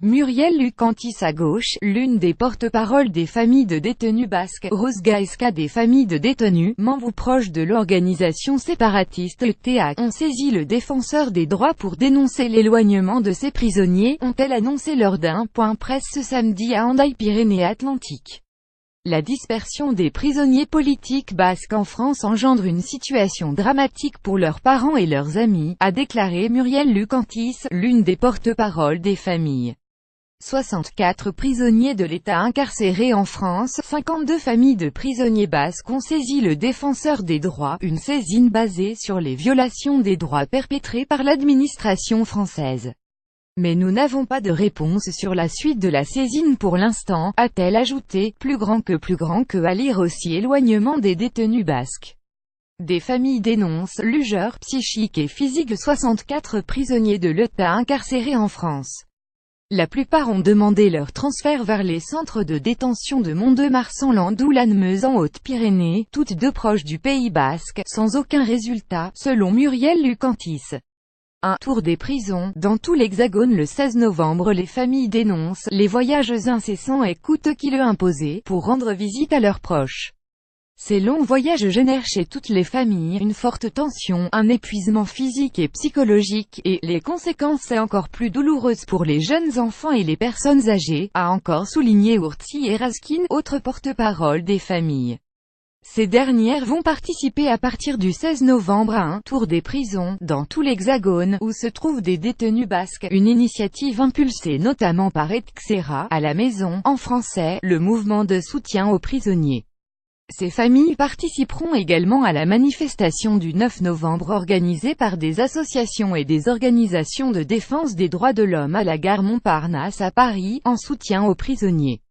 Muriel Lucantis à gauche, l'une des porte-paroles des familles de détenus basques, Rose Gaesca des familles de détenus, membres proches de l'organisation séparatiste ETA, ont saisi le défenseur des droits pour dénoncer l'éloignement de ces prisonniers, ont-elles annoncé lors d'un point presse ce samedi à Hendaye-Pyrénées-Atlantiques. La dispersion des prisonniers politiques basques en France engendre une situation dramatique pour leurs parents et leurs amis, a déclaré Muriel Lucantis, l'une des porte-paroles des familles. 64 prisonniers de l'État incarcérés en France, 52 familles de prisonniers basques ont saisi le défenseur des droits, une saisine basée sur les violations des droits perpétrées par l'administration française. Mais nous n'avons pas de réponse sur la suite de la saisine pour l'instant, a-t-elle ajouté, plus grand que à lire aussi éloignement des détenus basques. Des familles dénoncent l'usure psychique et physique de 64 prisonniers de l'État incarcérés en France. La plupart ont demandé leur transfert vers les centres de détention de Mont-de-Marsan-Land ou Lannemezan en Hautes-Pyrénées, toutes deux proches du Pays basque, sans aucun résultat, selon Muriel Lucantis. Un tour des prisons, dans tout l'Hexagone le 16 novembre. Les familles dénoncent les voyages incessants et coûteux qui leur imposés, pour rendre visite à leurs proches. Ces longs voyages génèrent chez toutes les familles une forte tension, un épuisement physique et psychologique, et les conséquences sont encore plus douloureuses pour les jeunes enfants et les personnes âgées, a encore souligné Urtsi Eraskin, autre porte-parole des familles. Ces dernières vont participer à partir du 16 novembre à un tour des prisons, dans tout l'Hexagone, où se trouvent des détenus basques, une initiative impulsée notamment par Etxera, à la maison, en français, le mouvement de soutien aux prisonniers. Ces familles participeront également à la manifestation du 9 novembre organisée par des associations et des organisations de défense des droits de l'homme à la gare Montparnasse à Paris, en soutien aux prisonniers.